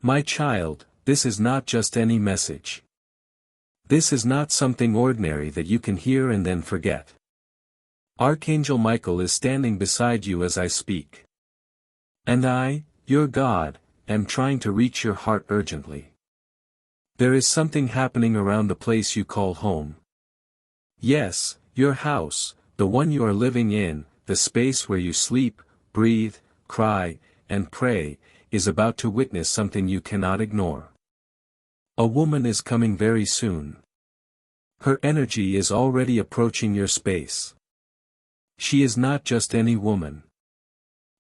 My child, this is not just any message. This is not something ordinary that you can hear and then forget. Archangel Michael is standing beside you as I speak. And I, your God, am trying to reach your heart urgently. There is something happening around the place you call home. Yes, your house, the one you are living in, the space where you sleep, breathe, cry, and pray, is about to witness something you cannot ignore. A woman is coming very soon. Her energy is already approaching your space. She is not just any woman.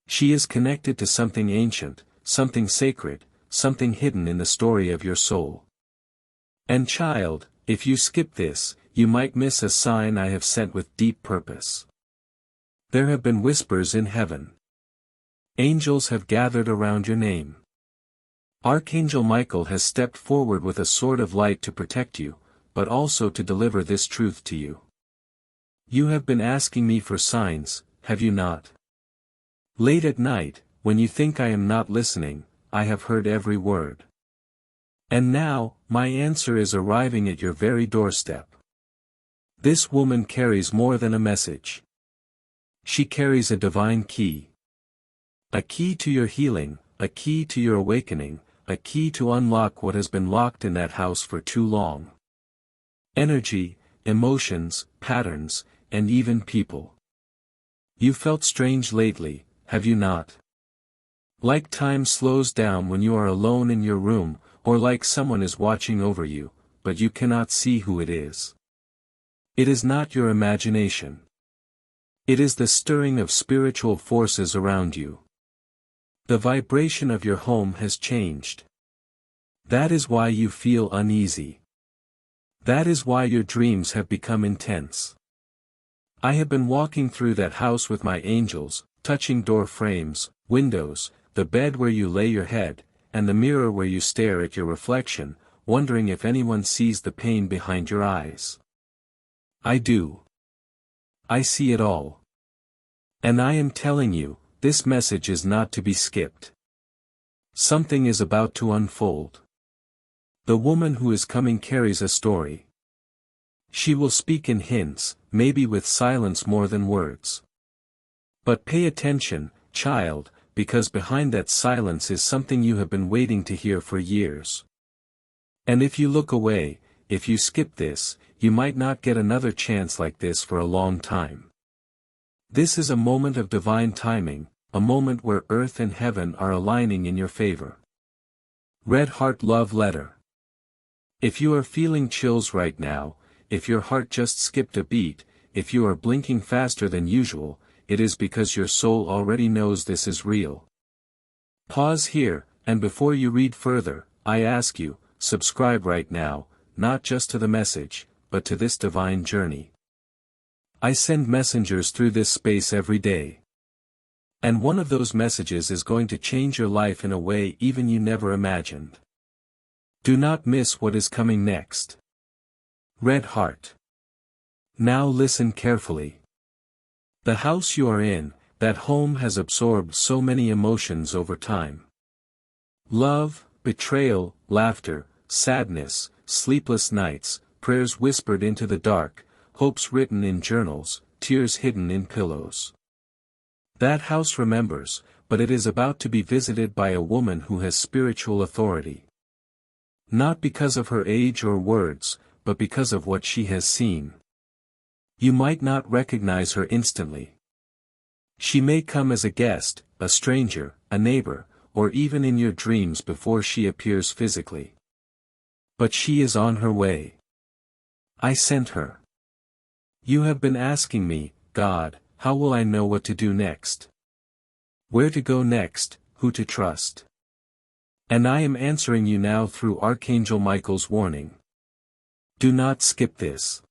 She is connected to something ancient, something sacred, something hidden in the story of your soul. And child, if you skip this, you might miss a sign I have sent with deep purpose. There have been whispers in heaven. Angels have gathered around your name. Archangel Michael has stepped forward with a sword of light to protect you, but also to deliver this truth to you. You have been asking me for signs, have you not? Late at night, when you think I am not listening, I have heard every word. And now, my answer is arriving at your very doorstep. This woman carries more than a message. She carries a divine key. A key to your healing, a key to your awakening, a key to unlock what has been locked in that house for too long. Energy, emotions, patterns, and even people. You felt strange lately, have you not? Like time slows down when you are alone in your room, or like someone is watching over you, but you cannot see who it is. It is not your imagination. It is the stirring of spiritual forces around you. The vibration of your home has changed. That is why you feel uneasy. That is why your dreams have become intense. I have been walking through that house with my angels, touching door frames, windows, the bed where you lay your head, and the mirror where you stare at your reflection, wondering if anyone sees the pain behind your eyes. I do. I see it all. And I am telling you, this message is not to be skipped. Something is about to unfold. The woman who is coming carries a story. She will speak in hints, maybe with silence more than words. But pay attention, child, because behind that silence is something you have been waiting to hear for years. And if you look away, if you skip this, you might not get another chance like this for a long time. This is a moment of divine timing, a moment where earth and heaven are aligning in your favor. Red Heart Love Letter. If you are feeling chills right now, if your heart just skipped a beat, if you are blinking faster than usual, it is because your soul already knows this is real. Pause here, and before you read further, I ask you, subscribe right now, not just to the message, but to this divine journey. I send messengers through this space every day. And one of those messages is going to change your life in a way even you never imagined. Do not miss what is coming next. Red Heart. Now listen carefully. The house you are in, that home has absorbed so many emotions over time. Love, betrayal, laughter, sadness, sleepless nights, prayers whispered into the dark, hopes written in journals, tears hidden in pillows. That house remembers, but it is about to be visited by a woman who has spiritual authority. Not because of her age or words, but because of what she has seen. You might not recognize her instantly. She may come as a guest, a stranger, a neighbor, or even in your dreams before she appears physically. But she is on her way. I sent her. You have been asking me, God, how will I know what to do next? Where to go next, who to trust? And I am answering you now through Archangel Michael's warning. Do not skip this.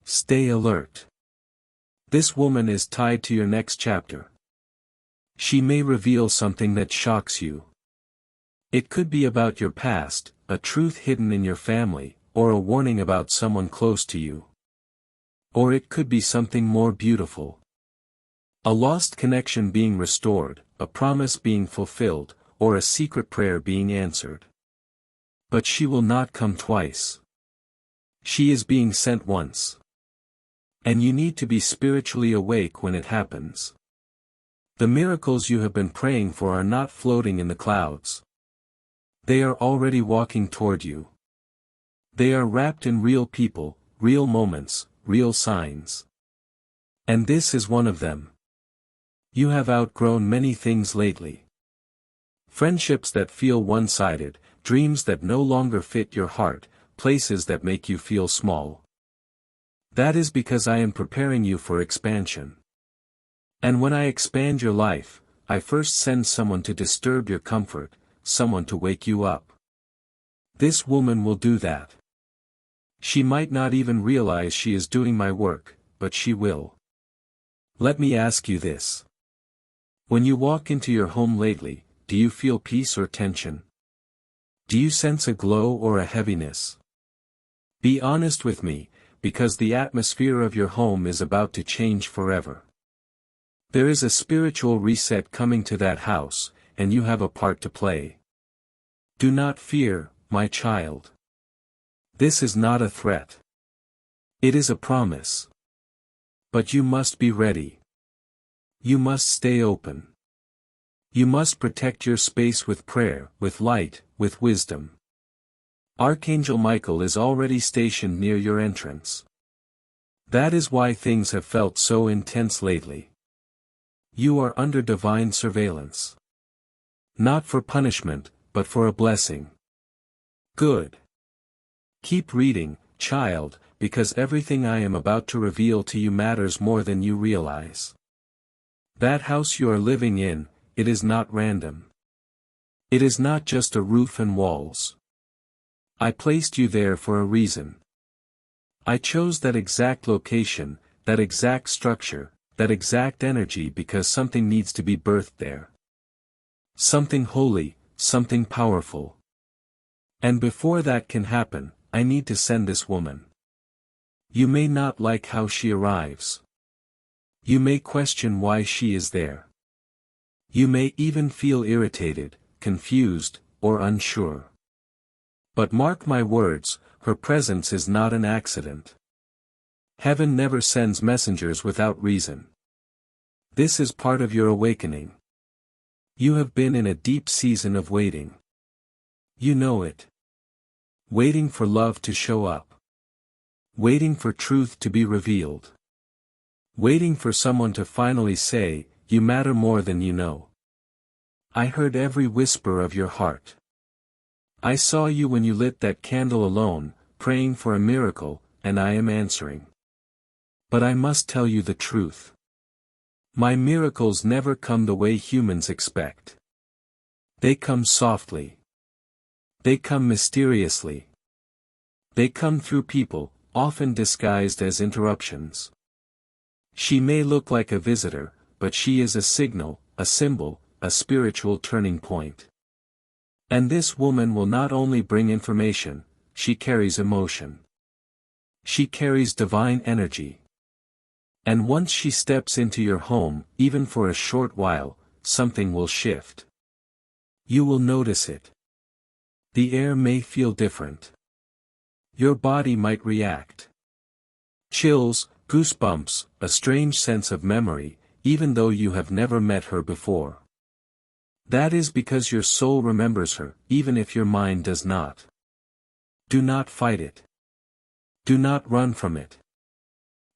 Stay alert. This woman is tied to your next chapter. She may reveal something that shocks you. It could be about your past, a truth hidden in your family, or a warning about someone close to you. Or it could be something more beautiful. A lost connection being restored, a promise being fulfilled, or a secret prayer being answered. But she will not come twice. She is being sent once. And you need to be spiritually awake when it happens. The miracles you have been praying for are not floating in the clouds. They are already walking toward you. They are wrapped in real people, real moments, real signs. And this is one of them. You have outgrown many things lately. Friendships that feel one-sided, dreams that no longer fit your heart, places that make you feel small. That is because I am preparing you for expansion. And when I expand your life, I first send someone to disturb your comfort, someone to wake you up. This woman will do that. She might not even realize she is doing my work, but she will. Let me ask you this. When you walk into your home lately, do you feel peace or tension? Do you sense a glow or a heaviness? Be honest with me, because the atmosphere of your home is about to change forever. There is a spiritual reset coming to that house, and you have a part to play. Do not fear, my child. This is not a threat. It is a promise. But you must be ready. You must stay open. You must protect your space with prayer, with light, with wisdom. Archangel Michael is already stationed near your entrance. That is why things have felt so intense lately. You are under divine surveillance. Not for punishment, but for a blessing. Good. Keep reading, child, because everything I am about to reveal to you matters more than you realize. That house you are living in, it is not random. It is not just a roof and walls. I placed you there for a reason. I chose that exact location, that exact structure, that exact energy because something needs to be birthed there. Something holy, something powerful. And before that can happen, I need to send this woman. You may not like how she arrives. You may question why she is there. You may even feel irritated, confused, or unsure. But mark my words, her presence is not an accident. Heaven never sends messengers without reason. This is part of your awakening. You have been in a deep season of waiting. You know it. Waiting for love to show up. Waiting for truth to be revealed. Waiting for someone to finally say, you matter more than you know. I heard every whisper of your heart. I saw you when you lit that candle alone, praying for a miracle, and I am answering. But I must tell you the truth. My miracles never come the way humans expect. They come softly. They come mysteriously. They come through people, often disguised as interruptions. She may look like a visitor, but she is a signal, a symbol, a spiritual turning point. And this woman will not only bring information, she carries emotion. She carries divine energy. And once she steps into your home, even for a short while, something will shift. You will notice it. The air may feel different. Your body might react. Chills, goosebumps, a strange sense of memory, even though you have never met her before. That is because your soul remembers her, even if your mind does not. Do not fight it. Do not run from it.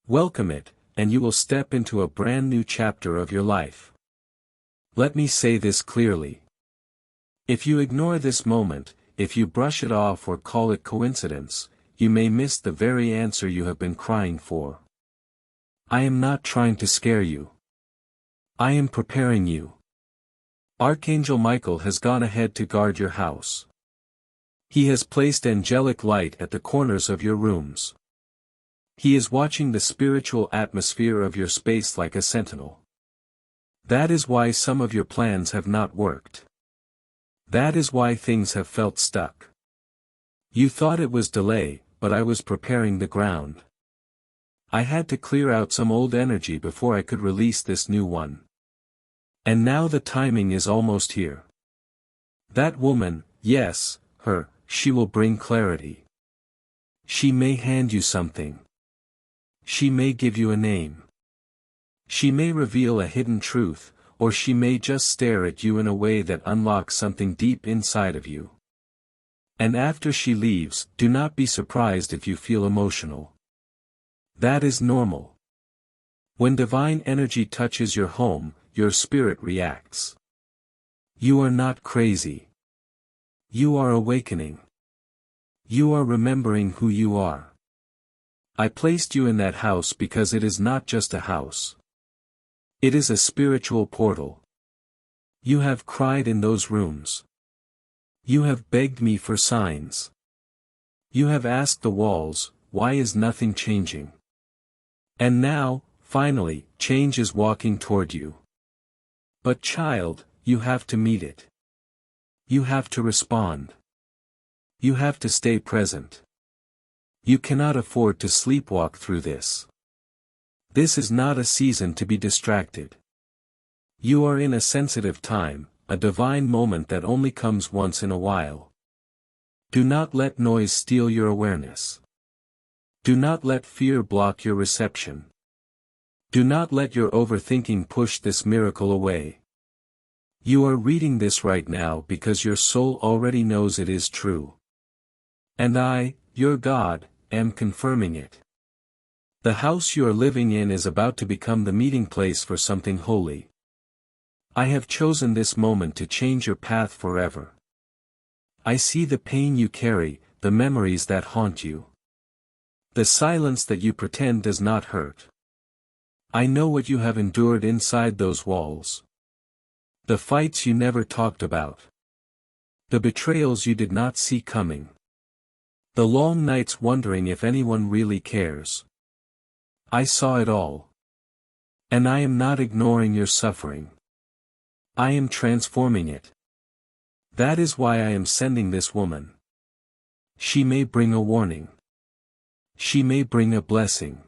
Welcome it, and you will step into a brand new chapter of your life. Let me say this clearly. If you ignore this moment, if you brush it off or call it coincidence, you may miss the very answer you have been crying for. I am not trying to scare you. I am preparing you. Archangel Michael has gone ahead to guard your house. He has placed angelic light at the corners of your rooms. He is watching the spiritual atmosphere of your space like a sentinel. That is why some of your plans have not worked. That is why things have felt stuck. You thought it was delay, but I was preparing the ground. I had to clear out some old energy before I could release this new one. And now the timing is almost here. That woman, yes, her, she will bring clarity. She may hand you something. She may give you a name. She may reveal a hidden truth, or she may just stare at you in a way that unlocks something deep inside of you. And after she leaves, do not be surprised if you feel emotional. That is normal. When divine energy touches your home, your spirit reacts. You are not crazy. You are awakening. You are remembering who you are. I placed you in that house because it is not just a house. It is a spiritual portal. You have cried in those rooms. You have begged me for signs. You have asked the walls, why is nothing changing? And now, finally, change is walking toward you. But child, you have to meet it. You have to respond. You have to stay present. You cannot afford to sleepwalk through this. This is not a season to be distracted. You are in a sensitive time, a divine moment that only comes once in a while. Do not let noise steal your awareness. Do not let fear block your reception. Do not let your overthinking push this miracle away. You are reading this right now because your soul already knows it is true. And I, your God, am confirming it. The house you are living in is about to become the meeting place for something holy. I have chosen this moment to change your path forever. I see the pain you carry, the memories that haunt you. The silence that you pretend does not hurt. I know what you have endured inside those walls. The fights you never talked about. The betrayals you did not see coming. The long nights wondering if anyone really cares. I saw it all. And I am not ignoring your suffering. I am transforming it. That is why I am sending this woman. She may bring a warning. She may bring a blessing.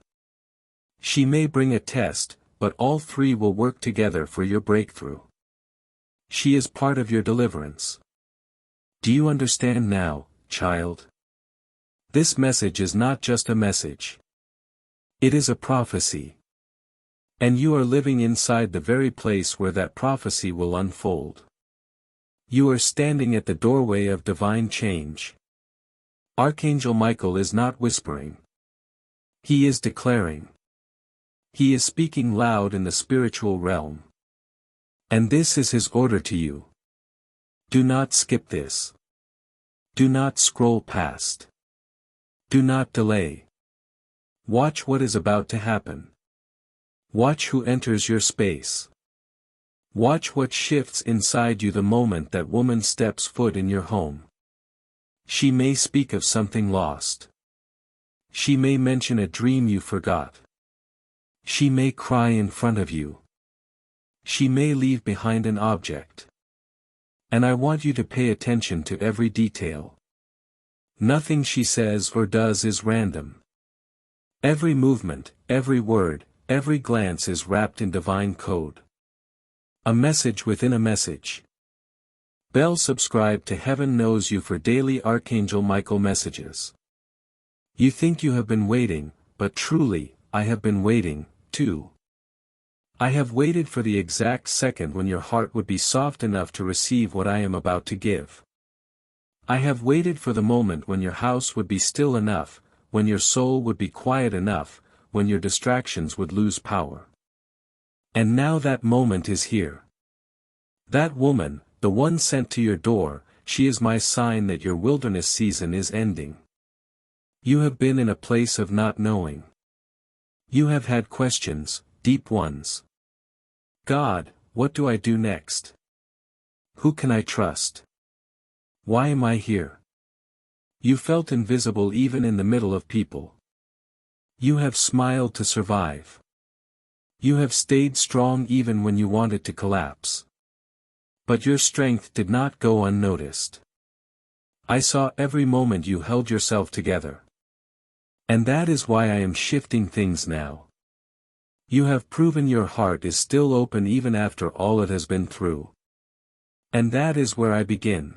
She may bring a test, but all three will work together for your breakthrough. She is part of your deliverance. Do you understand now, child? This message is not just a message. It is a prophecy. And you are living inside the very place where that prophecy will unfold. You are standing at the doorway of divine change. Archangel Michael is not whispering. He is declaring. He is speaking loud in the spiritual realm. And this is his order to you. Do not skip this. Do not scroll past. Do not delay. Watch what is about to happen. Watch who enters your space. Watch what shifts inside you the moment that woman steps foot in your home. She may speak of something lost. She may mention a dream you forgot. She may cry in front of you. She may leave behind an object. And I want you to pay attention to every detail. Nothing she says or does is random. Every movement, every word, every glance is wrapped in divine code. A message within a message. Bell subscribe to Heaven Knows You for daily Archangel Michael messages. You think you have been waiting, but truly, I have been waiting, too. I have waited for the exact second when your heart would be soft enough to receive what I am about to give. I have waited for the moment when your house would be still enough, when your soul would be quiet enough, when your distractions would lose power. And now that moment is here. That woman, the one sent to your door, she is my sign that your wilderness season is ending. You have been in a place of not knowing. You have had questions, deep ones. God, what do I do next? Who can I trust? Why am I here? You felt invisible even in the middle of people. You have smiled to survive. You have stayed strong even when you wanted to collapse. But your strength did not go unnoticed. I saw every moment you held yourself together. And that is why I am shifting things now. You have proven your heart is still open even after all it has been through. And that is where I begin.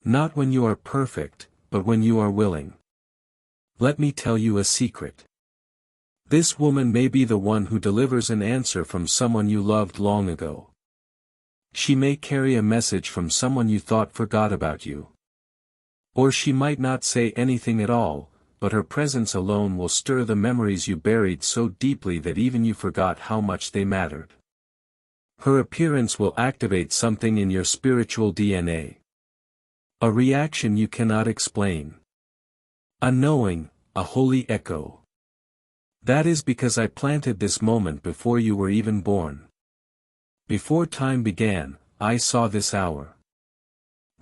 Not when you are perfect, but when you are willing. Let me tell you a secret. This woman may be the one who delivers an answer from someone you loved long ago. She may carry a message from someone you thought forgot about you. Or she might not say anything at all, but her presence alone will stir the memories you buried so deeply that even you forgot how much they mattered. Her appearance will activate something in your spiritual DNA. A reaction you cannot explain. A knowing, a holy echo. That is because I planted this moment before you were even born. Before time began, I saw this hour.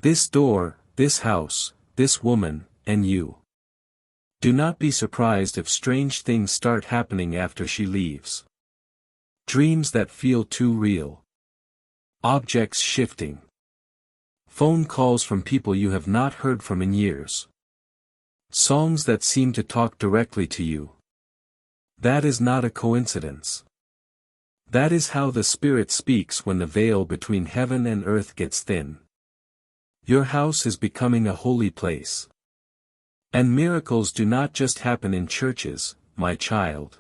This door, this house, this woman, and you. Do not be surprised if strange things start happening after she leaves. Dreams that feel too real. Objects shifting. Phone calls from people you have not heard from in years. Songs that seem to talk directly to you. That is not a coincidence. That is how the Spirit speaks when the veil between heaven and earth gets thin. Your house is becoming a holy place. And miracles do not just happen in churches, my child.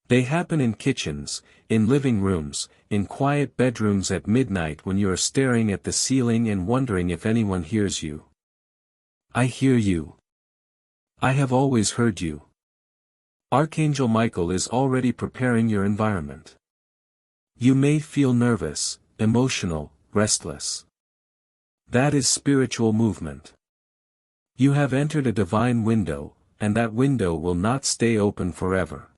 They happen in kitchens, in living rooms, in quiet bedrooms at midnight when you are staring at the ceiling and wondering if anyone hears you. I hear you. I have always heard you. Archangel Michael is already preparing your environment. You may feel nervous, emotional, restless. That is spiritual movement. You have entered a divine window, and that window will not stay open forever.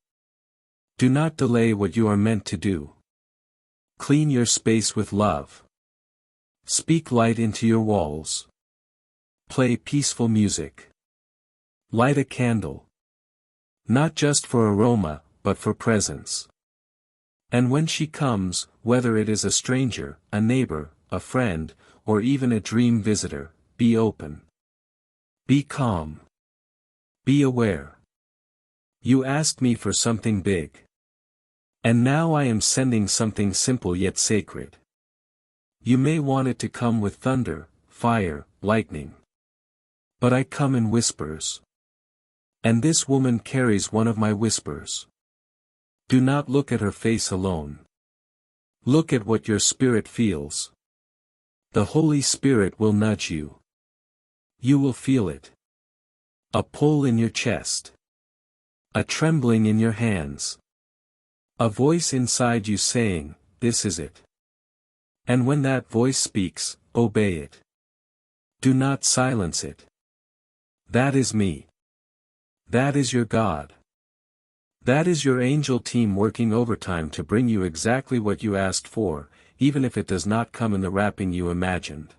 Do not delay what you are meant to do. Clean your space with love. Speak light into your walls. Play peaceful music. Light a candle. Not just for aroma, but for presence. And when she comes, whether it is a stranger, a neighbor, a friend, or even a dream visitor, be open. Be calm. Be aware. You asked me for something big. And now I am sending something simple yet sacred. You may want it to come with thunder, fire, lightning. But I come in whispers. And this woman carries one of my whispers. Do not look at her face alone. Look at what your spirit feels. The Holy Spirit will nudge you. You will feel it. A pull in your chest. A trembling in your hands. A voice inside you saying, "This is it." And when that voice speaks, obey it. Do not silence it. That is me. That is your God. That is your angel team working overtime to bring you exactly what you asked for, even if it does not come in the wrapping you imagined.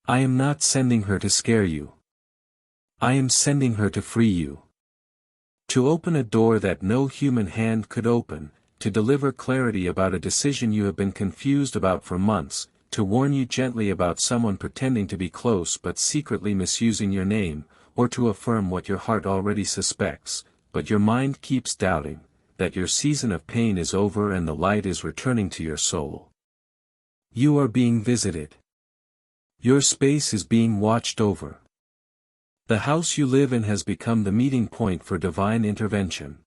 I am not sending her to scare you. I am sending her to free you. To open a door that no human hand could open, to deliver clarity about a decision you have been confused about for months, to warn you gently about someone pretending to be close but secretly misusing your name, or to affirm what your heart already suspects, but your mind keeps doubting, that your season of pain is over and the light is returning to your soul. You are being visited. Your space is being watched over. The house you live in has become the meeting point for divine intervention.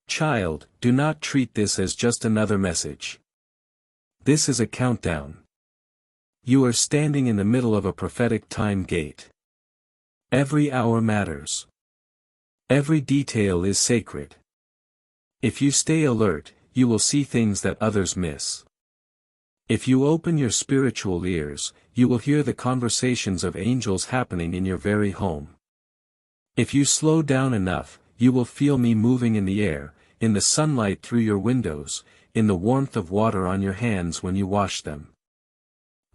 Child, do not treat this as just another message. This is a countdown. You are standing in the middle of a prophetic time gate. Every hour matters. Every detail is sacred. If you stay alert, you will see things that others miss. If you open your spiritual ears, you will hear the conversations of angels happening in your very home. If you slow down enough, you will feel me moving in the air, in the sunlight through your windows, in the warmth of water on your hands when you wash them.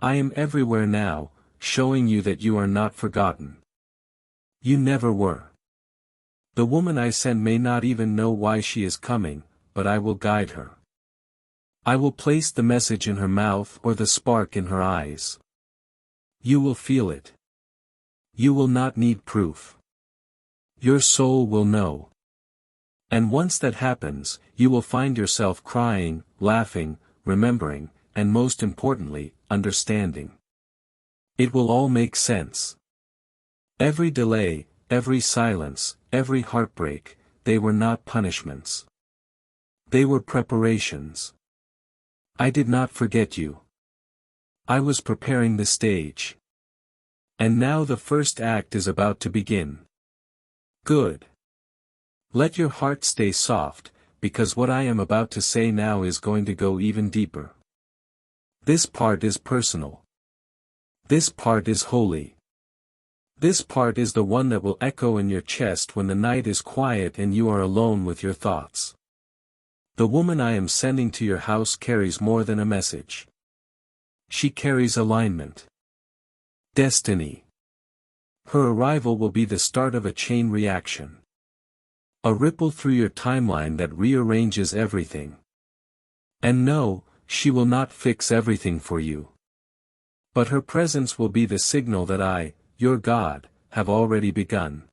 I am everywhere now, showing you that you are not forgotten. You never were. The woman I send may not even know why she is coming, but I will guide her. I will place the message in her mouth or the spark in her eyes. You will feel it. You will not need proof. Your soul will know. And once that happens, you will find yourself crying, laughing, remembering, and most importantly, understanding. It will all make sense. Every delay, every silence, every heartbreak, they were not punishments. They were preparations. I did not forget you. I was preparing the stage. And now the first act is about to begin. Good. Let your heart stay soft, because what I am about to say now is going to go even deeper. This part is personal. This part is holy. This part is the one that will echo in your chest when the night is quiet and you are alone with your thoughts. The woman I am sending to your house carries more than a message. She carries alignment. Destiny. Her arrival will be the start of a chain reaction. A ripple through your timeline that rearranges everything. And no, she will not fix everything for you. But her presence will be the signal that I, your God, have already begun.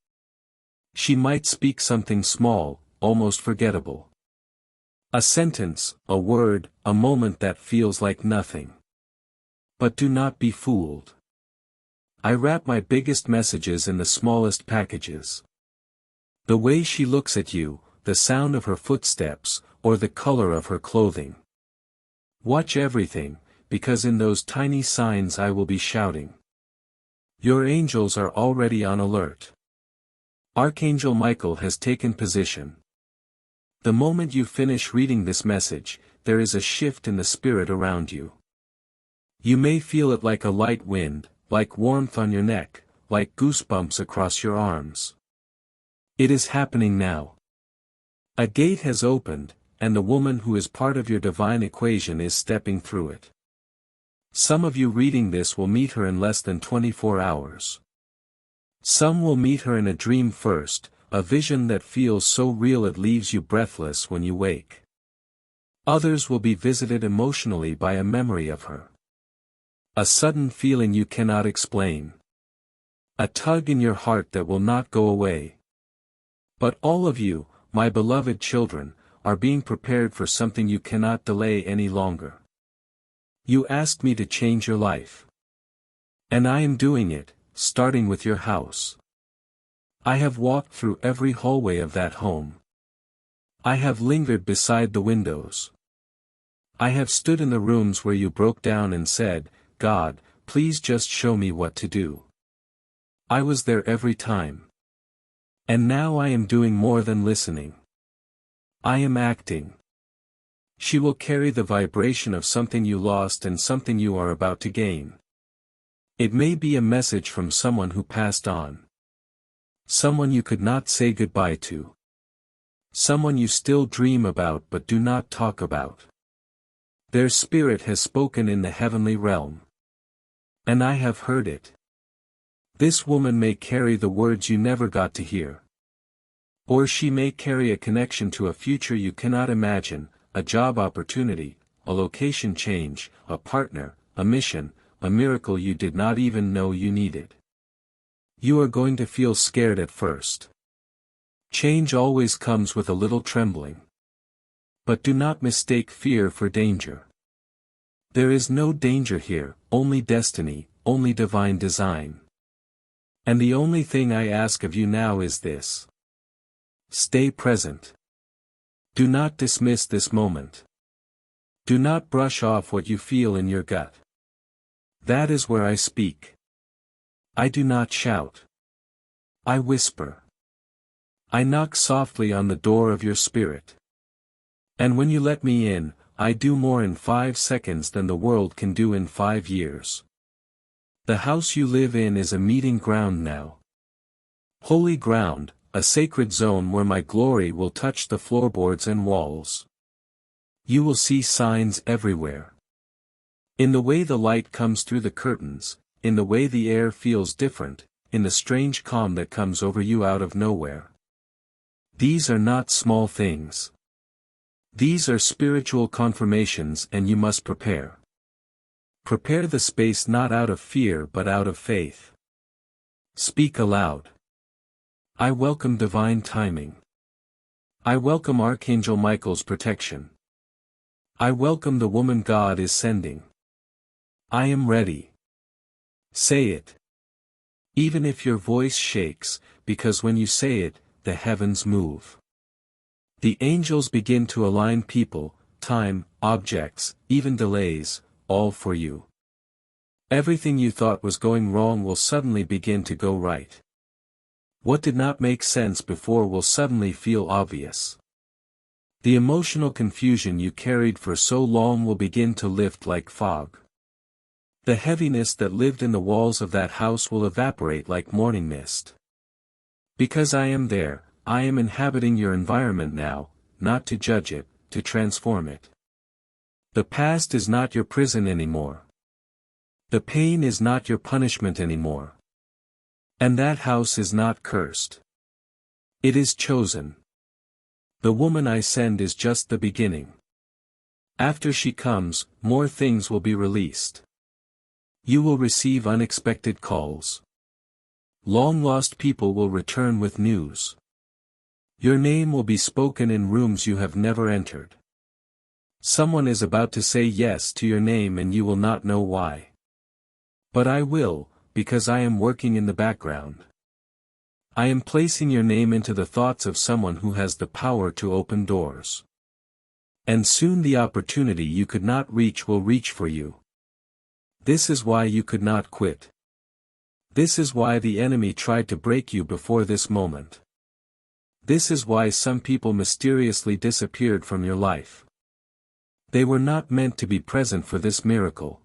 She might speak something small, almost forgettable. A sentence, a word, a moment that feels like nothing. But do not be fooled. I wrap my biggest messages in the smallest packages. The way she looks at you, the sound of her footsteps, or the color of her clothing. Watch everything, because in those tiny signs I will be shouting. Your angels are already on alert. Archangel Michael has taken position. The moment you finish reading this message, there is a shift in the spirit around you. You may feel it like a light wind, like warmth on your neck, like goosebumps across your arms. It is happening now. A gate has opened, and the woman who is part of your divine equation is stepping through it. Some of you reading this will meet her in less than 24 hours. Some will meet her in a dream first, a vision that feels so real it leaves you breathless when you wake. Others will be visited emotionally by a memory of her. A sudden feeling you cannot explain. A tug in your heart that will not go away. But all of you, my beloved children, are being prepared for something you cannot delay any longer. You asked me to change your life. And I am doing it, starting with your house. I have walked through every hallway of that home. I have lingered beside the windows. I have stood in the rooms where you broke down and said, God, please just show me what to do. I was there every time. And now I am doing more than listening. I am acting. She will carry the vibration of something you lost and something you are about to gain. It may be a message from someone who passed on. Someone you could not say goodbye to. Someone you still dream about but do not talk about. Their spirit has spoken in the heavenly realm. And I have heard it. This woman may carry the words you never got to hear. Or she may carry a connection to a future you cannot imagine, a job opportunity, a location change, a partner, a mission, a miracle you did not even know you needed. You are going to feel scared at first. Change always comes with a little trembling. But do not mistake fear for danger. There is no danger here, only destiny, only divine design. And the only thing I ask of you now is this. Stay present. Do not dismiss this moment. Do not brush off what you feel in your gut. That is where I speak. I do not shout. I whisper. I knock softly on the door of your spirit. And when you let me in, I do more in 5 seconds than the world can do in 5 years. The house you live in is a meeting ground now. Holy ground, a sacred zone where my glory will touch the floorboards and walls. You will see signs everywhere. In the way the light comes through the curtains, in the way the air feels different, in the strange calm that comes over you out of nowhere. These are not small things. These are spiritual confirmations and you must prepare. Prepare the space not out of fear but out of faith. Speak aloud. I welcome divine timing. I welcome Archangel Michael's protection. I welcome the woman God is sending. I am ready. Say it. Even if your voice shakes, because when you say it, the heavens move. The angels begin to align people, time, objects, even delays, all for you. Everything you thought was going wrong will suddenly begin to go right. What did not make sense before will suddenly feel obvious. The emotional confusion you carried for so long will begin to lift like fog. The heaviness that lived in the walls of that house will evaporate like morning mist. Because I am there, I am inhabiting your environment now, not to judge it, to transform it. The past is not your prison anymore. The pain is not your punishment anymore. And that house is not cursed. It is chosen. The woman I send is just the beginning. After she comes, more things will be released. You will receive unexpected calls. Long-lost people will return with news. Your name will be spoken in rooms you have never entered. Someone is about to say yes to your name and you will not know why. But I will, because I am working in the background. I am placing your name into the thoughts of someone who has the power to open doors. And soon the opportunity you could not reach will reach for you. This is why you could not quit. This is why the enemy tried to break you before this moment. This is why some people mysteriously disappeared from your life. They were not meant to be present for this miracle.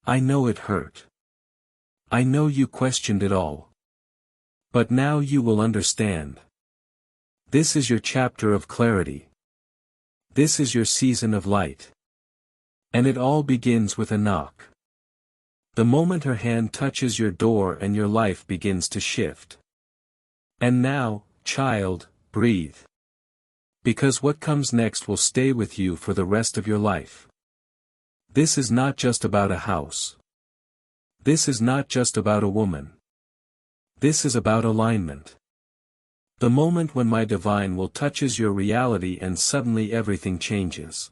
I know it hurt. I know you questioned it all. But now you will understand. This is your chapter of clarity. This is your season of light. And it all begins with a knock. The moment her hand touches your door and your life begins to shift. And now, child, breathe. Because what comes next will stay with you for the rest of your life. This is not just about a house. This is not just about a woman. This is about alignment. The moment when my divine will touches your reality and suddenly everything changes.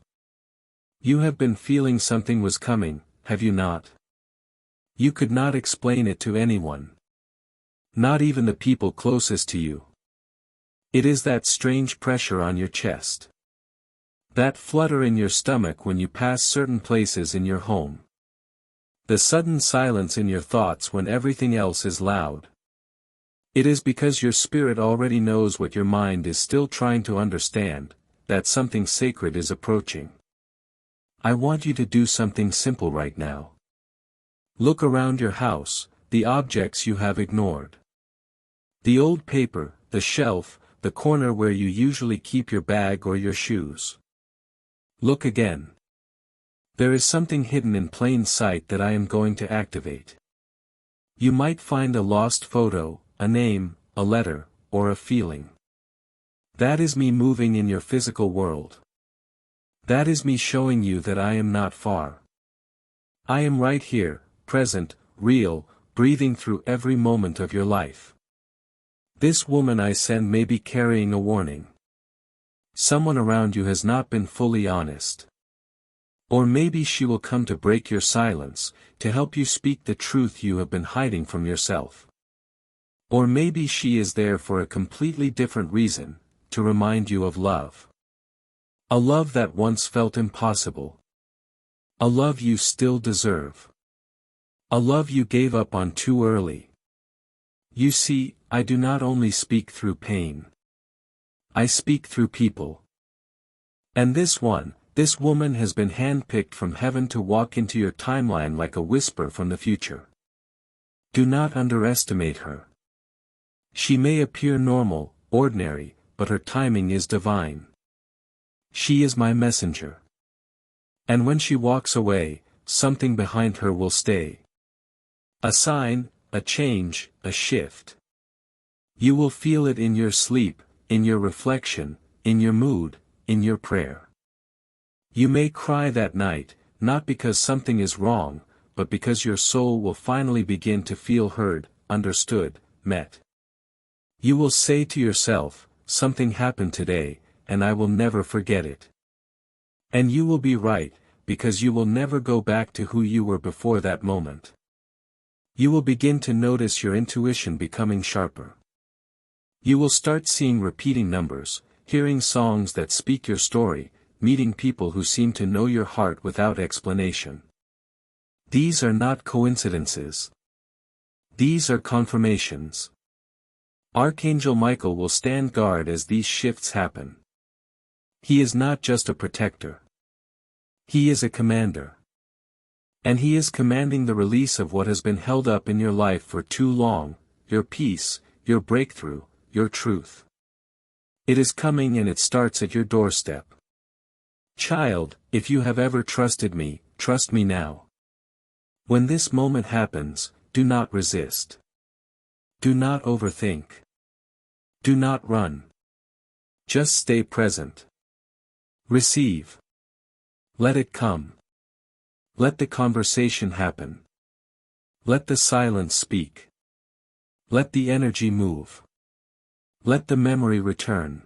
You have been feeling something was coming, have you not? You could not explain it to anyone. Not even the people closest to you. It is that strange pressure on your chest. That flutter in your stomach when you pass certain places in your home. The sudden silence in your thoughts when everything else is loud. It is because your spirit already knows what your mind is still trying to understand, that something sacred is approaching. I want you to do something simple right now. Look around your house, the objects you have ignored. The old paper, the shelf, the corner where you usually keep your bag or your shoes. Look again. There is something hidden in plain sight that I am going to activate. You might find a lost photo, a name, a letter, or a feeling. That is me moving in your physical world. That is me showing you that I am not far. I am right here, present, real, breathing through every moment of your life. This woman I send may be carrying a warning. Someone around you has not been fully honest. Or maybe she will come to break your silence, to help you speak the truth you have been hiding from yourself. Or maybe she is there for a completely different reason, to remind you of love. A love that once felt impossible. A love you still deserve. A love you gave up on too early. You see, I do not only speak through pain. I speak through people. And this woman has been handpicked from heaven to walk into your timeline like a whisper from the future. Do not underestimate her. She may appear normal, ordinary, but her timing is divine. She is my messenger. And when she walks away, something behind her will stay. A sign, a change, a shift. You will feel it in your sleep, in your reflection, in your mood, in your prayer. You may cry that night, not because something is wrong, but because your soul will finally begin to feel heard, understood, met. You will say to yourself, something happened today, and I will never forget it. And you will be right, because you will never go back to who you were before that moment. You will begin to notice your intuition becoming sharper. You will start seeing repeating numbers, hearing songs that speak your story, meeting people who seem to know your heart without explanation. These are not coincidences. These are confirmations. Archangel Michael will stand guard as these shifts happen. He is not just a protector. He is a commander. And he is commanding the release of what has been held up in your life for too long, your peace, your breakthrough, your truth. It is coming and it starts at your doorstep. Child, if you have ever trusted me, trust me now. When this moment happens, do not resist. Do not overthink. Do not run. Just stay present. Receive. Let it come. Let the conversation happen. Let the silence speak. Let the energy move. Let the memory return.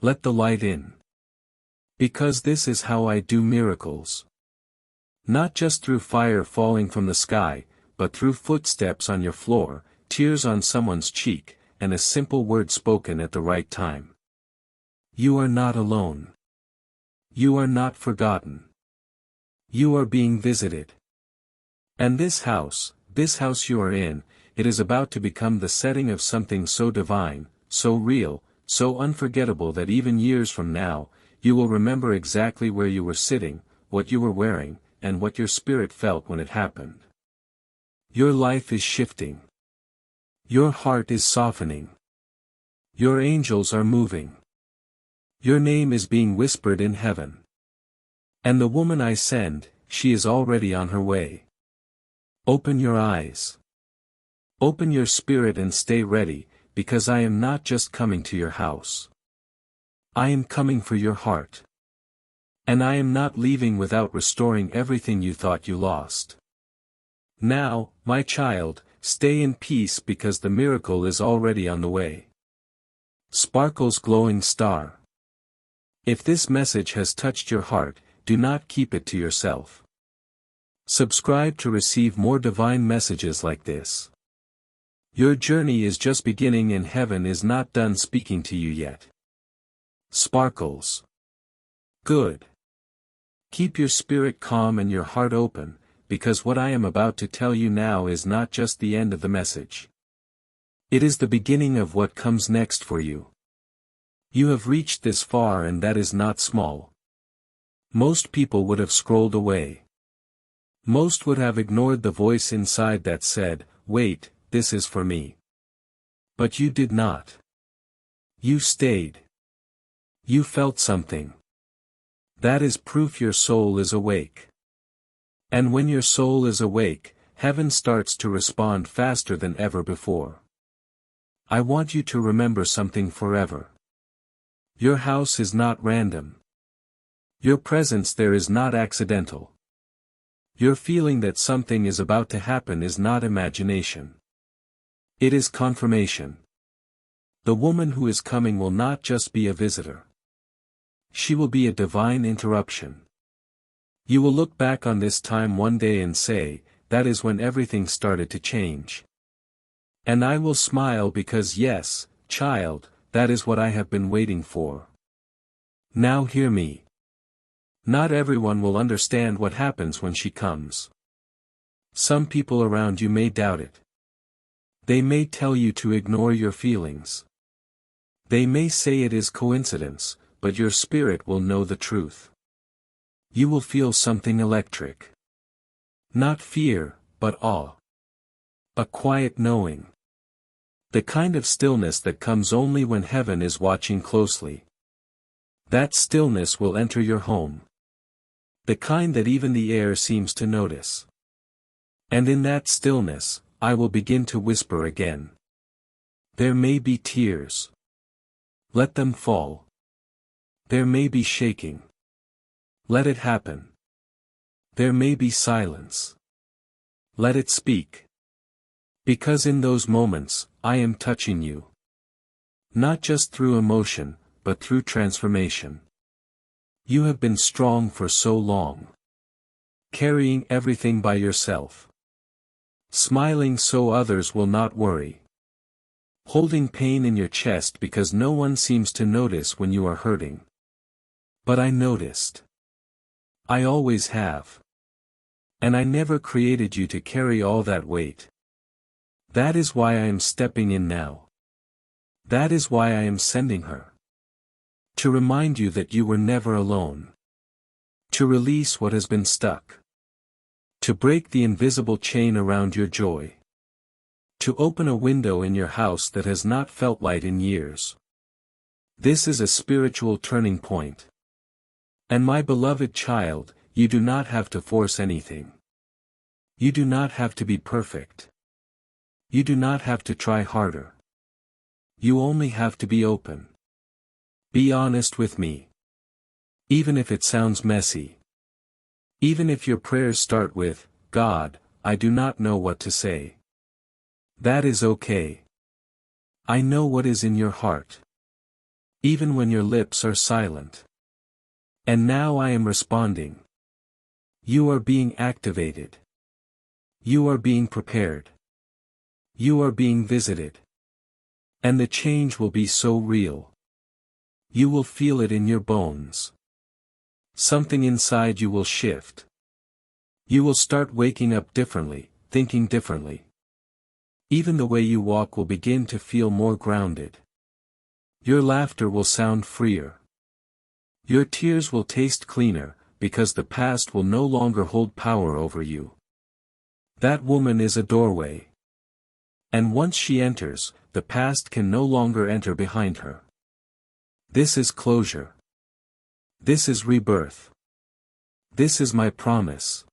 Let the light in. Because this is how I do miracles. Not just through fire falling from the sky, but through footsteps on your floor, tears on someone's cheek, and a simple word spoken at the right time. You are not alone. You are not forgotten. You are being visited. And this house you are in, it is about to become the setting of something so divine, so real, so unforgettable that even years from now, you will remember exactly where you were sitting, what you were wearing, and what your spirit felt when it happened. Your life is shifting. Your heart is softening. Your angels are moving. Your name is being whispered in heaven. And the woman I send, she is already on her way. Open your eyes. Open your spirit and stay ready, because I am not just coming to your house. I am coming for your heart. And I am not leaving without restoring everything you thought you lost. Now, my child, stay in peace because the miracle is already on the way. Sparkle's glowing star. If this message has touched your heart, do not keep it to yourself. Subscribe to receive more divine messages like this. Your journey is just beginning and heaven is not done speaking to you yet. Sparkles. Good. Keep your spirit calm and your heart open, because what I am about to tell you now is not just the end of the message. It is the beginning of what comes next for you. You have reached this far and that is not small. Most people would have scrolled away. Most would have ignored the voice inside that said, "Wait, this is for me." But you did not. You stayed. You felt something. That is proof your soul is awake. And when your soul is awake, heaven starts to respond faster than ever before. I want you to remember something forever. Your house is not random. Your presence there is not accidental. Your feeling that something is about to happen is not imagination. It is confirmation. The woman who is coming will not just be a visitor. She will be a divine interruption. You will look back on this time one day and say, that is when everything started to change. And I will smile because yes, child, that is what I have been waiting for. Now hear me. Not everyone will understand what happens when she comes. Some people around you may doubt it. They may tell you to ignore your feelings. They may say it is coincidence, but your spirit will know the truth. You will feel something electric. Not fear, but awe. A quiet knowing. The kind of stillness that comes only when heaven is watching closely. That stillness will enter your home. The kind that even the air seems to notice. And in that stillness, I will begin to whisper again. There may be tears. Let them fall. There may be shaking. Let it happen. There may be silence. Let it speak. Because in those moments, I am touching you. Not just through emotion, but through transformation. You have been strong for so long. Carrying everything by yourself. Smiling so others will not worry. Holding pain in your chest because no one seems to notice when you are hurting. But I noticed. I always have. And I never created you to carry all that weight. That is why I am stepping in now. That is why I am sending her. To remind you that you were never alone. To release what has been stuck. To break the invisible chain around your joy. To open a window in your house that has not felt light in years. This is a spiritual turning point. And my beloved child, you do not have to force anything. You do not have to be perfect. You do not have to try harder. You only have to be open. Be honest with me. Even if it sounds messy. Even if your prayers start with, God, I do not know what to say. That is okay. I know what is in your heart. Even when your lips are silent. And now I am responding. You are being activated. You are being prepared. You are being visited. And the change will be so real. You will feel it in your bones. Something inside you will shift. You will start waking up differently, thinking differently. Even the way you walk will begin to feel more grounded. Your laughter will sound freer. Your tears will taste cleaner, because the past will no longer hold power over you. That woman is a doorway. And once she enters, the past can no longer enter behind her. This is closure. This is rebirth. This is my promise.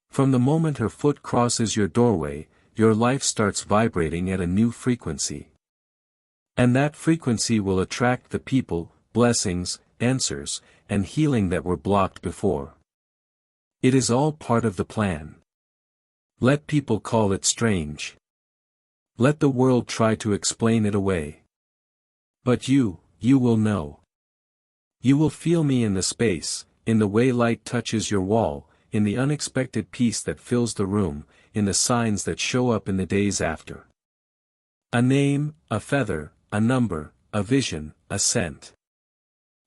From the moment her foot crosses your doorway, your life starts vibrating at a new frequency. And that frequency will attract the people, blessings, answers, and healing that were blocked before. It is all part of the plan. Let people call it strange. Let the world try to explain it away. But you will know. You will feel me in the space, in the way light touches your wall, in the unexpected peace that fills the room, in the signs that show up in the days after. A name, a feather, a number, a vision, a scent.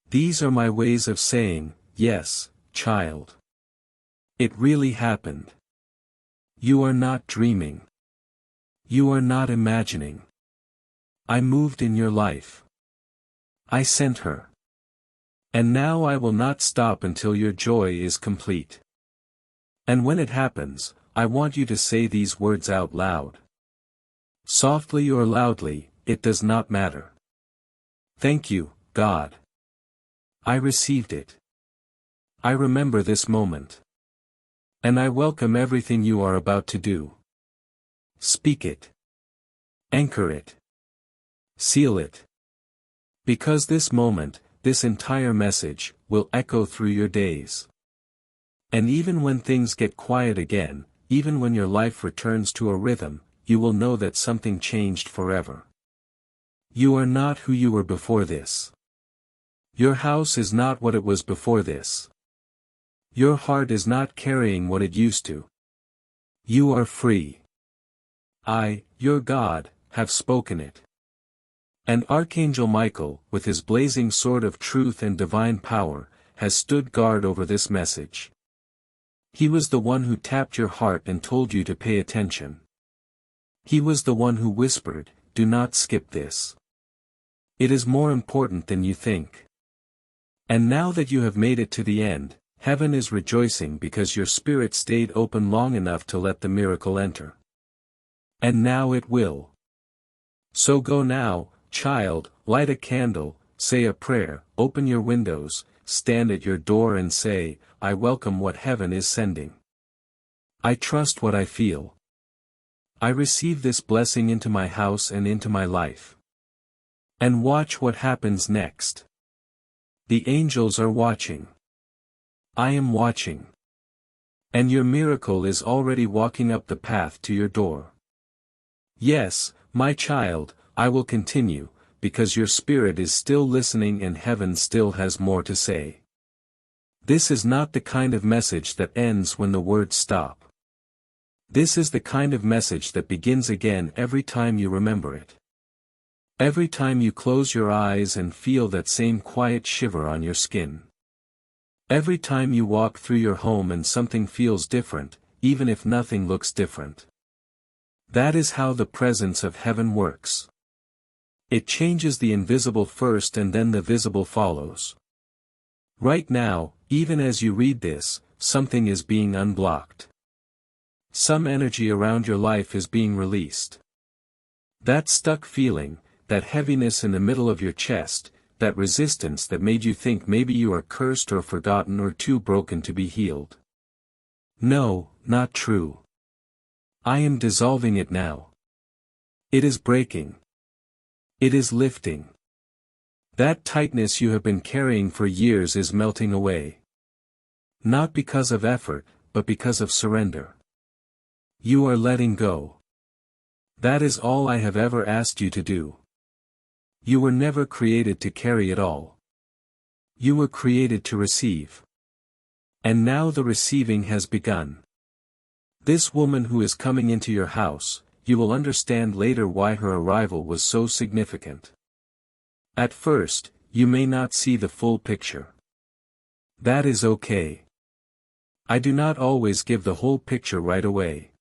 These are my ways of saying, yes, child. It really happened. You are not dreaming. You are not imagining. I moved in your life. I sent her. And now I will not stop until your joy is complete. And when it happens, I want you to say these words out loud. Softly or loudly, it does not matter. Thank you, God. I received it. I remember this moment. And I welcome everything you are about to do. Speak it. Anchor it. Seal it. Because this moment, this entire message, will echo through your days. And even when things get quiet again, even when your life returns to a rhythm, you will know that something changed forever. You are not who you were before this. Your house is not what it was before this. Your heart is not carrying what it used to. You are free. I, your God, have spoken it. And Archangel Michael, with his blazing sword of truth and divine power, has stood guard over this message. He was the one who tapped your heart and told you to pay attention. He was the one who whispered, do not skip this. It is more important than you think. And now that you have made it to the end, heaven is rejoicing because your spirit stayed open long enough to let the miracle enter. And now it will. So go now, child, light a candle, say a prayer, open your windows, stand at your door and say, I welcome what heaven is sending. I trust what I feel. I receive this blessing into my house and into my life. And watch what happens next. The angels are watching. I am watching. And your miracle is already walking up the path to your door. Yes, my child, I will continue, because your spirit is still listening and heaven still has more to say. This is not the kind of message that ends when the words stop. This is the kind of message that begins again every time you remember it. Every time you close your eyes and feel that same quiet shiver on your skin. Every time you walk through your home and something feels different, even if nothing looks different. That is how the presence of heaven works. It changes the invisible first and then the visible follows. Right now, even as you read this, something is being unblocked. Some energy around your life is being released. That stuck feeling, that heaviness in the middle of your chest, that resistance that made you think maybe you are cursed or forgotten or too broken to be healed. No, not true. I am dissolving it now. It is breaking. It is lifting. That tightness you have been carrying for years is melting away. Not because of effort, but because of surrender. You are letting go. That is all I have ever asked you to do. You were never created to carry it all. You were created to receive. And now the receiving has begun. This woman who is coming into your house, you will understand later why her arrival was so significant. At first, you may not see the full picture. That is okay. I do not always give the whole picture right away.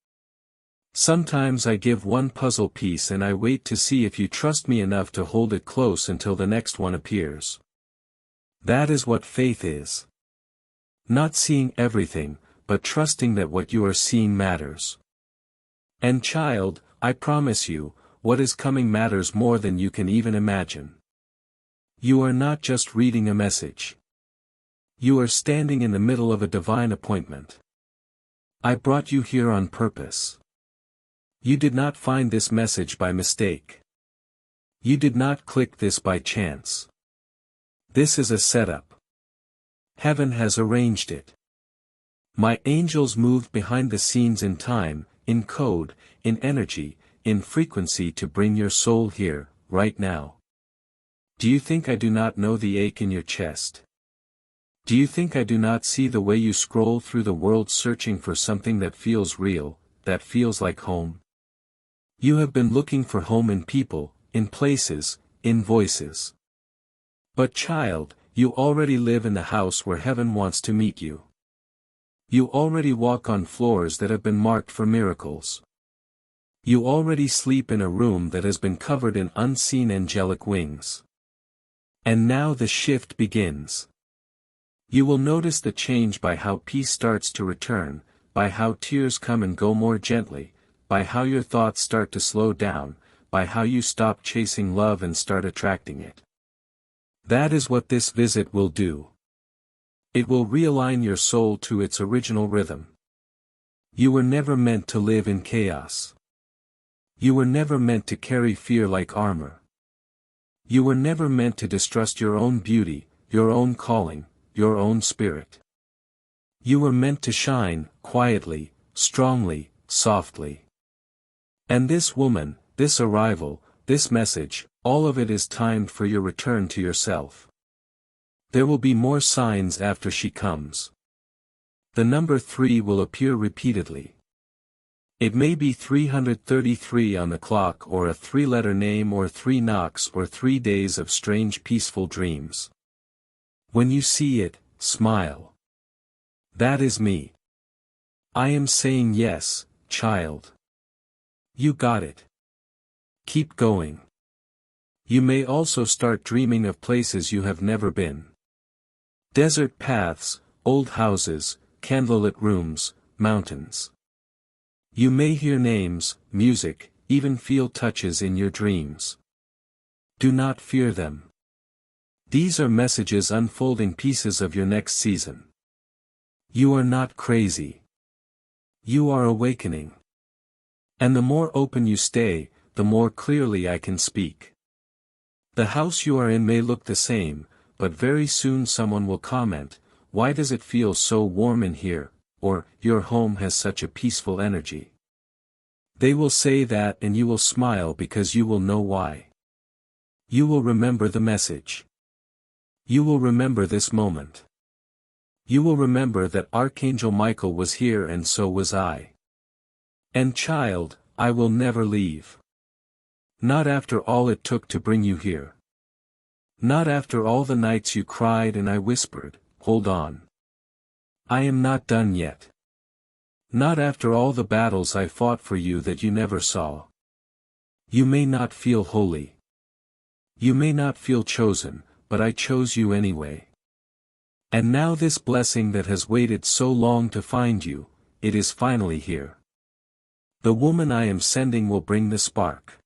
Sometimes I give one puzzle piece and I wait to see if you trust me enough to hold it close until the next one appears. That is what faith is. Not seeing everything, but trusting that what you are seeing matters. And child, I promise you, what is coming matters more than you can even imagine. You are not just reading a message. You are standing in the middle of a divine appointment. I brought you here on purpose. You did not find this message by mistake. You did not click this by chance. This is a setup. Heaven has arranged it. My angels moved behind the scenes in time, in code, in energy, in frequency to bring your soul here, right now. Do you think I do not know the ache in your chest? Do you think I do not see the way you scroll through the world searching for something that feels real, that feels like home? You have been looking for home in people, in places, in voices. But child, you already live in the house where heaven wants to meet you. You already walk on floors that have been marked for miracles. You already sleep in a room that has been covered in unseen angelic wings. And now the shift begins. You will notice the change by how peace starts to return, by how tears come and go more gently, by how your thoughts start to slow down, by how you stop chasing love and start attracting it. That is what this visit will do. It will realign your soul to its original rhythm. You were never meant to live in chaos. You were never meant to carry fear like armor. You were never meant to distrust your own beauty, your own calling, your own spirit. You were meant to shine, quietly, strongly, softly. And this woman, this arrival, this message, all of it is timed for your return to yourself. There will be more signs after she comes. The number 3 will appear repeatedly. It may be 333 on the clock or a 3-letter name or 3 knocks or 3 days of strange peaceful dreams. When you see it, smile. That is me. I am saying yes, child. You got it. Keep going. You may also start dreaming of places you have never been. Desert paths, old houses, candlelit rooms, mountains. You may hear names, music, even feel touches in your dreams. Do not fear them. These are messages unfolding pieces of your next season. You are not crazy. You are awakening. And the more open you stay, the more clearly I can speak. The house you are in may look the same, but very soon someone will comment, "Why does it feel so warm in here?" or "Your home has such a peaceful energy." They will say that and you will smile because you will know why. You will remember the message. You will remember this moment. You will remember that Archangel Michael was here and so was I. And child, I will never leave. Not after all it took to bring you here. Not after all the nights you cried and I whispered, hold on. I am not done yet. Not after all the battles I fought for you that you never saw. You may not feel holy. You may not feel chosen, but I chose you anyway. And now this blessing that has waited so long to find you, it is finally here. The woman I am sending will bring the spark.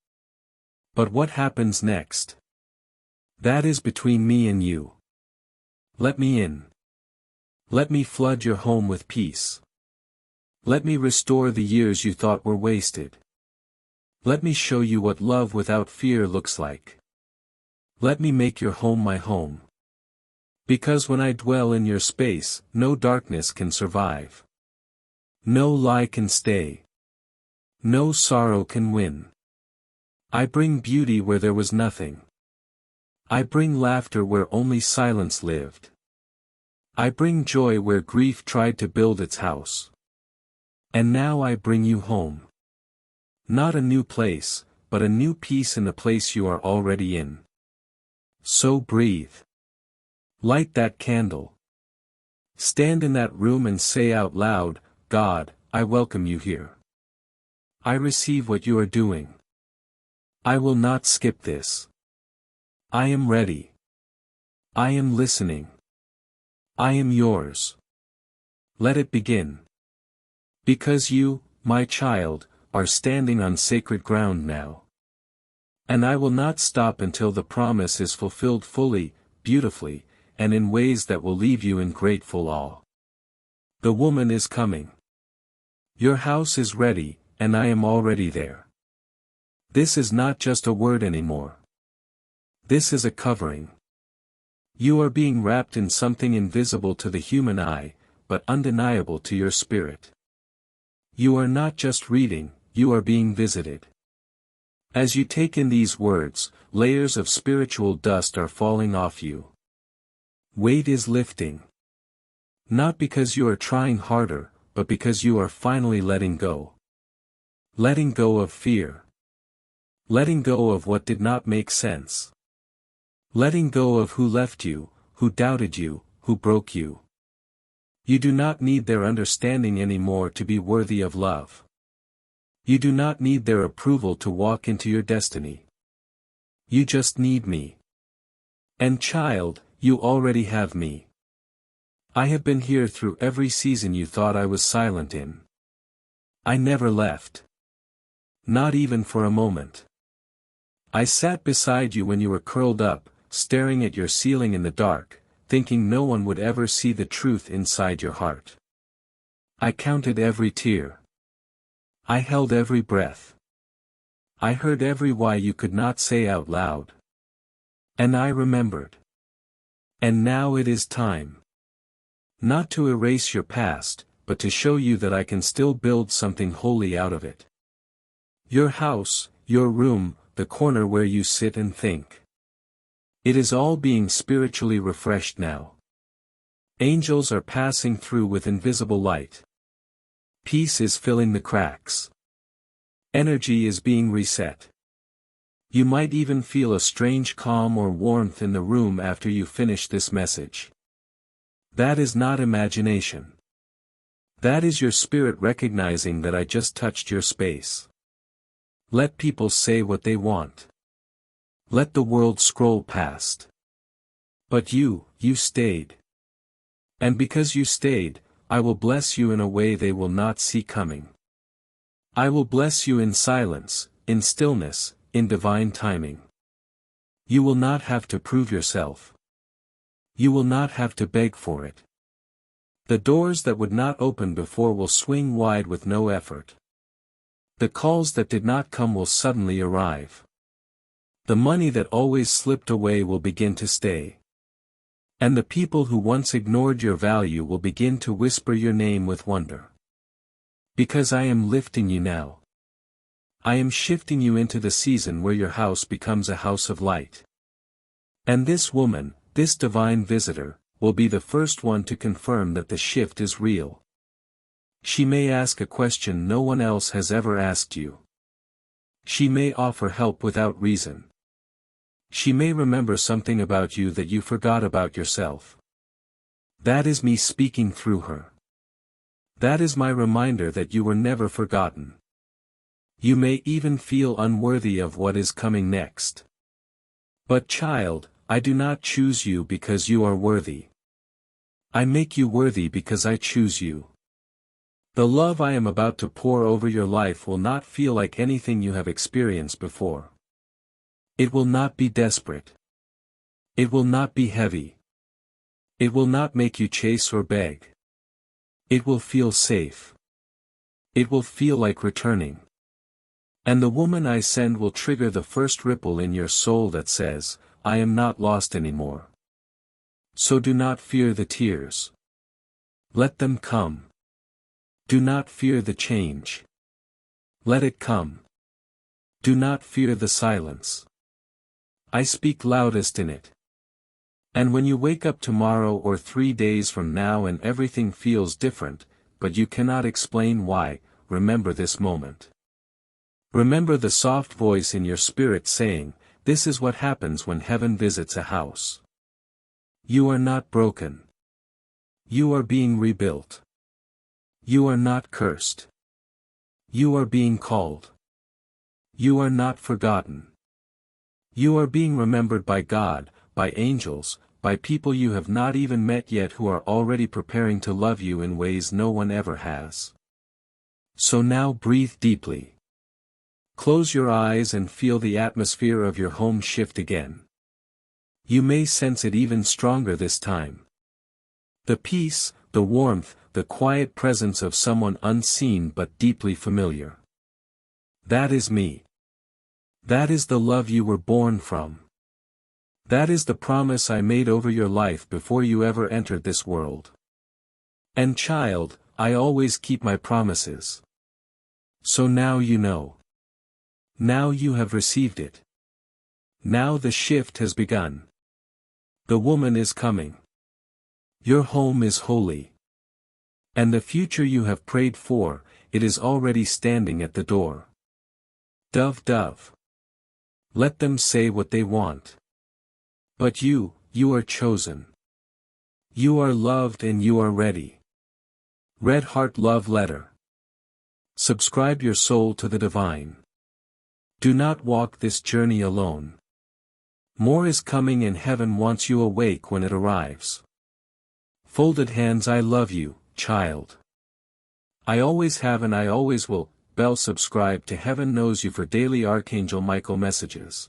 But what happens next? That is between me and you. Let me in. Let me flood your home with peace. Let me restore the years you thought were wasted. Let me show you what love without fear looks like. Let me make your home my home. Because when I dwell in your space, no darkness can survive. No lie can stay. No sorrow can win. I bring beauty where there was nothing. I bring laughter where only silence lived. I bring joy where grief tried to build its house. And now I bring you home. Not a new place, but a new peace in the place you are already in. So breathe. Light that candle. Stand in that room and say out loud, God, I welcome you here. I receive what you are doing. I will not skip this. I am ready. I am listening. I am yours. Let it begin. Because you, my child, are standing on sacred ground now. And I will not stop until the promise is fulfilled fully, beautifully, and in ways that will leave you in grateful awe. The woman is coming. Your house is ready, and I am already there. This is not just a word anymore. This is a covering. You are being wrapped in something invisible to the human eye, but undeniable to your spirit. You are not just reading, you are being visited. As you take in these words, layers of spiritual dust are falling off you. Weight is lifting. Not because you are trying harder, but because you are finally letting go. Letting go of fear. Letting go of what did not make sense. Letting go of who left you, who doubted you, who broke you. You do not need their understanding anymore to be worthy of love. You do not need their approval to walk into your destiny. You just need me. And child, you already have me. I have been here through every season you thought I was silent in. I never left. Not even for a moment. I sat beside you when you were curled up, staring at your ceiling in the dark, thinking no one would ever see the truth inside your heart. I counted every tear. I held every breath. I heard every why you could not say out loud. And I remembered. And now it is time. Not to erase your past, but to show you that I can still build something holy out of it. Your house, your room, the corner where you sit and think. It is all being spiritually refreshed now. Angels are passing through with invisible light. Peace is filling the cracks. Energy is being reset. You might even feel a strange calm or warmth in the room after you finish this message. That is not imagination. That is your spirit recognizing that I just touched your space. Let people say what they want. Let the world scroll past. But you stayed. And because you stayed, I will bless you in a way they will not see coming. I will bless you in silence, in stillness, in divine timing. You will not have to prove yourself. You will not have to beg for it. The doors that would not open before will swing wide with no effort. The calls that did not come will suddenly arrive. The money that always slipped away will begin to stay. And the people who once ignored your value will begin to whisper your name with wonder. Because I am lifting you now. I am shifting you into the season where your house becomes a house of light. And this woman, this divine visitor, will be the first one to confirm that the shift is real. She may ask a question no one else has ever asked you. She may offer help without reason. She may remember something about you that you forgot about yourself. That is me speaking through her. That is my reminder that you were never forgotten. You may even feel unworthy of what is coming next. But child, I do not choose you because you are worthy. I make you worthy because I choose you. The love I am about to pour over your life will not feel like anything you have experienced before. It will not be desperate. It will not be heavy. It will not make you chase or beg. It will feel safe. It will feel like returning. And the woman I send will trigger the first ripple in your soul that says, I am not lost anymore. So do not fear the tears. Let them come. Do not fear the change. Let it come. Do not fear the silence. I speak loudest in it. And when you wake up tomorrow or 3 days from now and everything feels different, but you cannot explain why, remember this moment. Remember the soft voice in your spirit saying, this is what happens when heaven visits a house. You are not broken. You are being rebuilt. You are not cursed. You are being called. You are not forgotten. You are being remembered by God, by angels, by people you have not even met yet who are already preparing to love you in ways no one ever has. So now breathe deeply. Close your eyes and feel the atmosphere of your home shift again. You may sense it even stronger this time. The peace, the warmth, the quiet presence of someone unseen but deeply familiar. That is me. That is the love you were born from. That is the promise I made over your life before you ever entered this world. And child, I always keep my promises. So now you know. Now you have received it. Now the shift has begun. The woman is coming. Your home is holy. And the future you have prayed for, it is already standing at the door. Dove, dove. Let them say what they want. But you are chosen. You are loved and you are ready. Red Heart Love Letter. Subscribe your soul to the divine. Do not walk this journey alone. More is coming and heaven wants you awake when it arrives. Folded hands, I love you, child. I always have and I always will. Bell, subscribe to Heaven Knows You for daily Archangel Michael messages.